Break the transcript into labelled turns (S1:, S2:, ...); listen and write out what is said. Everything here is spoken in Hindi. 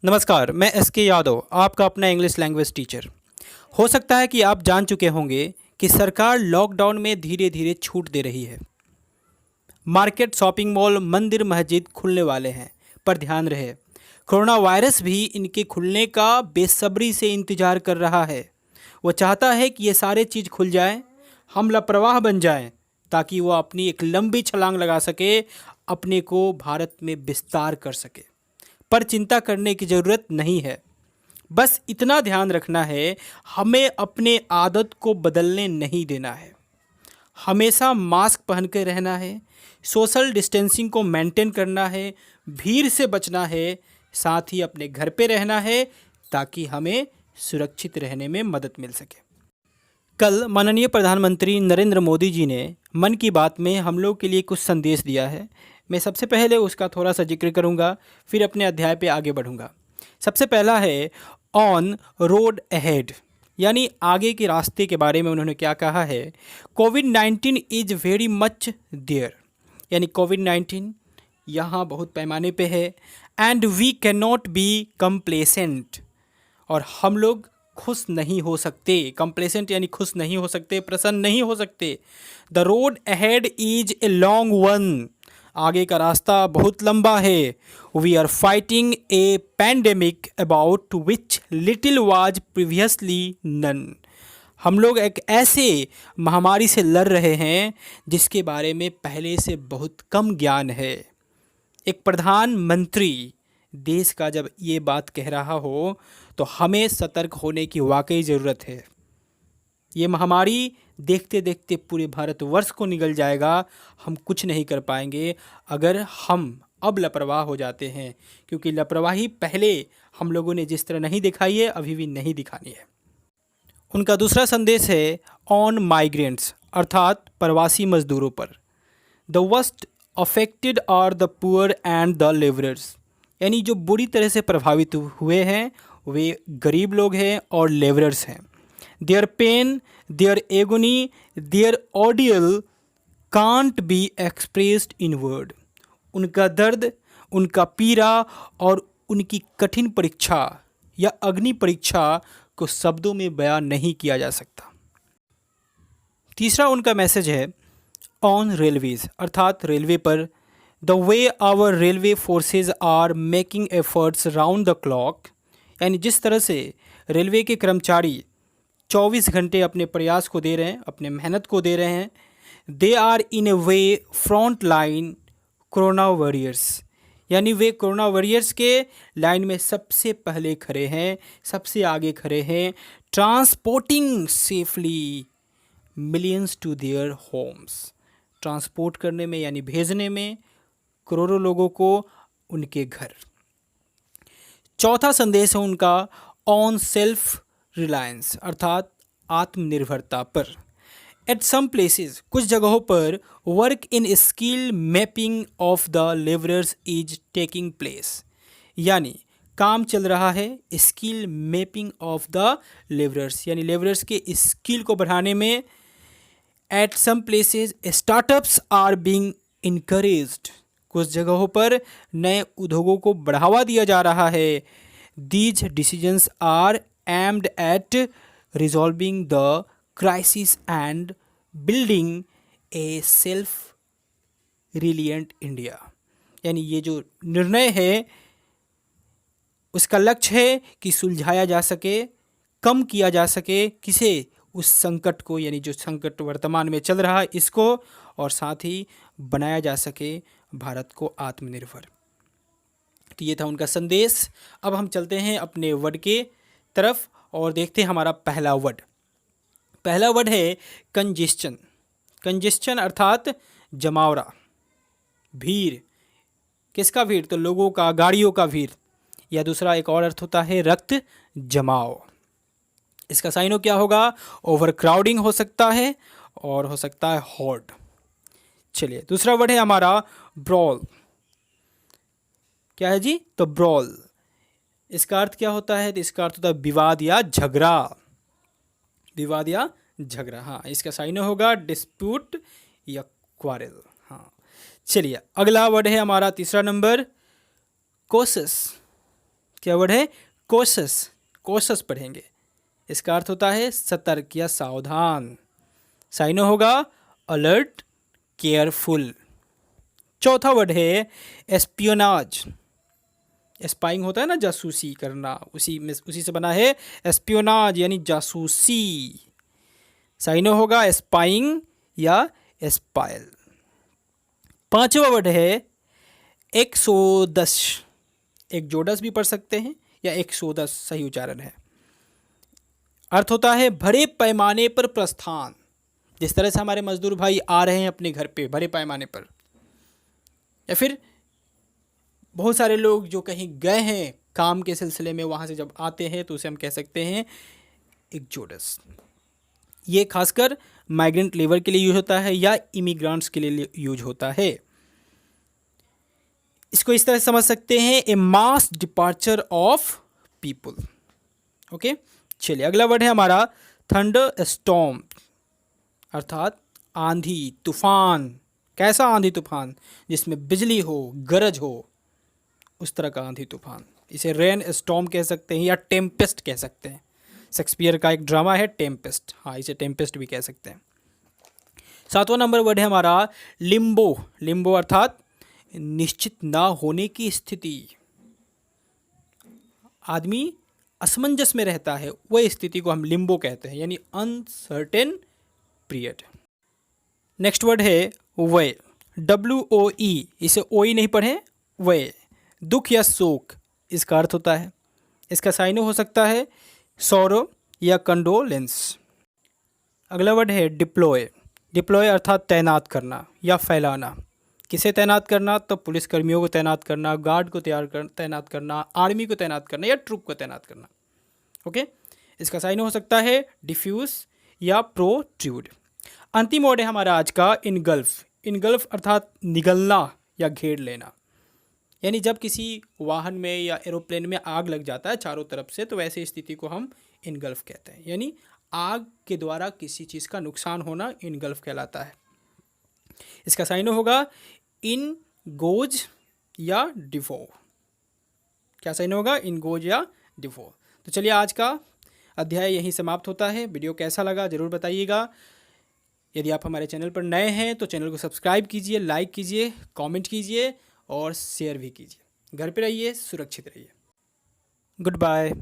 S1: नमस्कार, मैं एस के यादव, आपका अपना इंग्लिश लैंग्वेज टीचर। हो सकता है कि आप जान चुके होंगे कि सरकार लॉकडाउन में धीरे धीरे छूट दे रही है। मार्केट, शॉपिंग मॉल, मंदिर, मस्जिद खुलने वाले हैं, पर ध्यान रहे, कोरोना वायरस भी इनके खुलने का बेसब्री से इंतजार कर रहा है। वो चाहता है कि ये सारे चीज़ खुल जाएं, हम लापरवाह बन जाएं, ताकि वो अपनी एक लंबी छलांग लगा सके, अपने को भारत में विस्तार कर सके। पर चिंता करने की ज़रूरत नहीं है। बस इतना ध्यान रखना है, हमें अपने आदत को बदलने नहीं देना है। हमेशा मास्क पहन के रहना है, सोशल डिस्टेंसिंग को मेंटेन करना है, भीड़ से बचना है, साथ ही अपने घर पे रहना है ताकि हमें सुरक्षित रहने में मदद मिल सके। कल माननीय प्रधानमंत्री नरेंद्र मोदी जी ने मन की बात में हम लोग के लिए कुछ संदेश दिया है। मैं सबसे पहले उसका थोड़ा सा जिक्र करूंगा, फिर अपने अध्याय पे आगे बढ़ूंगा। सबसे पहला है ऑन रोड अहेड, यानी आगे के रास्ते के बारे में उन्होंने क्या कहा है। कोविड-19 इज़ वेरी मच देयर, यानी कोविड-19 यहाँ बहुत पैमाने पे है। And we can not be complacent, और हम लोग खुश नहीं हो सकते। कंप्लेसेंट यानी खुश नहीं हो सकते, प्रसन्न नहीं हो सकते। The road ahead is a long one, आगे का रास्ता बहुत लंबा है। We are fighting a pandemic about which little was previously known, हम लोग एक ऐसे महामारी से लड़ रहे हैं जिसके बारे में पहले से बहुत कम ज्ञान है। एक प्रधानमंत्री देश का जब ये बात कह रहा हो तो हमें सतर्क होने की वाकई ज़रूरत है। ये महामारी देखते देखते पूरे भारतवर्ष को निगल जाएगा। हम कुछ नहीं कर पाएंगे अगर हम अब लापरवाह हो जाते हैं, क्योंकि लापरवाही पहले हम लोगों ने जिस तरह नहीं दिखाई है, अभी भी नहीं दिखानी है। उनका दूसरा संदेश है ऑन माइग्रेंट्स, अर्थात प्रवासी मजदूरों पर। The worst affected are the poor and the labourers, यानी जो बुरी तरह से प्रभावित हुए हैं वे गरीब लोग हैं और लेबरर्स हैं। Their pain, their agony, their ordeal can't be expressed in word, उनका दर्द, उनका पीड़ा और उनकी कठिन परीक्षा या अग्नि परीक्षा को शब्दों में बयान नहीं किया जा सकता। तीसरा उनका मैसेज है ऑन रेलवेज, अर्थात रेलवे पर। The way our railway forces are making efforts round the clock, यानी जिस तरह से रेलवे के कर्मचारी 24 घंटे अपने प्रयास को दे रहे हैं, अपने मेहनत को दे रहे हैं। They are in a way front line corona warriors, यानी वे कोरोना वॉरियर्स के लाइन में सबसे पहले खड़े हैं, सबसे आगे खड़े हैं। Transporting safely millions to their homes, transport करने में यानी भेजने में करोड़ों लोगों को उनके घर। चौथा संदेश है उनका ऑन सेल्फ रिलायंस, अर्थात आत्मनिर्भरता पर। एट सम प्लेसेस, कुछ जगहों पर work in skill mapping of the labourers is taking place, यानी काम चल रहा है skill mapping of the labourers, यानी लेबरर्स के स्किल को बढ़ाने में। At some places startups are being encouraged, कुछ जगहों पर नए उद्योगों को बढ़ावा दिया जा रहा है। These decisions are aimed at resolving the crisis and building a self reliant India, यानी ये जो निर्णय है उसका लक्ष्य है कि सुलझाया जा सके, कम किया जा सके किसे, उस संकट को, यानी जो संकट वर्तमान में चल रहा है इसको, और साथ ही बनाया जा सके भारत को आत्मनिर्भर। तो ये था उनका संदेश। अब हम चलते हैं अपने वर्ड के तरफ और देखते हैं हमारा पहला वर्ड। पहला वर्ड है कंजेस्चन। कंजेस्चन अर्थात जमावड़ा, भीड़। किसका भीड़? तो लोगों का, गाड़ियों का भीड़। या दूसरा एक और अर्थ होता है रक्त जमाव। इसका साइनो क्या होगा? ओवर क्राउडिंग हो सकता है और हो सकता है हॉर्ड। चलिए दूसरा वर्ड है हमारा ब्रॉल। क्या है जी? तो ब्रॉल, इसका अर्थ क्या होता है? तो इसका अर्थ होता है विवाद या झगड़ा, विवाद या झगड़ा। हाँ, इसका साइनो होगा डिस्प्यूट या क्वारल। हाँ, चलिए अगला वर्ड है हमारा तीसरा नंबर कोसस। क्या वर्ड है? कॉशस, कॉशस पढ़ेंगे। इसका अर्थ होता है सतर्क या सावधान। साइनो होगा अलर्ट, केयरफुल। चौथा वर्ड है एस्पियोनाज। एस्पाइंग होता है ना, जासूसी करना, उसी से बना है एस्पियोनाज यानी जासूसी। साइनो होगा एस्पाइंग या एस्पायल। पांचवा वर्ड है एक्सोदस। एक जोडस भी पढ़ सकते हैं या एक्सोदस सही उच्चारण है। अर्थ होता है बड़े पैमाने पर प्रस्थान। जिस तरह से हमारे मजदूर भाई आ रहे हैं अपने घर पे बड़े पैमाने पर, या फिर बहुत सारे लोग जो कहीं गए हैं काम के सिलसिले में, वहाँ से जब आते हैं तो उसे हम कह सकते हैं एक्सोडस। ये खासकर माइग्रेंट लेबर के लिए यूज होता है या इमिग्रेंट्स के लिए यूज होता है। इसको इस तरह समझ सकते हैं a mass departure of people. Okay, चलिए अगला वर्ड है हमारा थंडर स्टॉर्म, अर्थात आंधी तूफान। कैसा आंधी तूफान? जिसमें बिजली हो, गरज हो, उस तरह का आंधी तूफान। इसे रेन स्टॉर्म कह सकते हैं या टेम्पेस्ट कह सकते हैं। शेक्सपियर का एक ड्रामा है टेम्पेस्ट, हाँ इसे टेम्पेस्ट भी कह सकते हैं। सातवां नंबर वर्ड है हमारा लिम्बो। लिम्बो अर्थात निश्चित ना होने की स्थिति। आदमी असमंजस में रहता है, वह स्थिति को हम लिम्बो कहते हैं, यानी अनसर्टेन पीरियड। नेक्स्ट वर्ड है वे, WOE। इसे OE नहीं पढ़ें, वे। दुख या शोक इसका अर्थ होता है। इसका साइनो हो सकता है सौरो या कंडोलेंस। अगला वर्ड है डिप्लॉय। डिप्लॉय अर्थात तैनात करना या फैलाना। किसे तैनात करना? तो पुलिसकर्मियों को तैनात करना, गार्ड को तैनात करना, आर्मी को तैनात करना या ट्रूप को तैनात करना। ओके, इसका साइन हो सकता है डिफ्यूज या प्रोट्रूड। अंतिम वर्ड है हमारा आज का इनगल्फ। इनगल्फ अर्थात निगलना या घेर लेना, यानी जब किसी वाहन में या एरोप्लेन में आग लग जाता है चारों तरफ से, तो वैसी स्थिति को हम इनगल्फ कहते हैं। यानी आग के द्वारा किसी चीज़ का नुकसान होना इनगल्फ कहलाता है। इसका साइन होगा इन गोज या डिफो। क्या साइन होगा? इन गोज या डिफो। तो चलिए आज का अध्याय यहीं समाप्त होता है। वीडियो कैसा लगा ज़रूर बताइएगा। यदि आप हमारे चैनल पर नए हैं तो चैनल को सब्सक्राइब कीजिए, लाइक कीजिए, कमेंट कीजिए और शेयर भी कीजिए। घर पे रहिए, सुरक्षित रहिए। Good bye.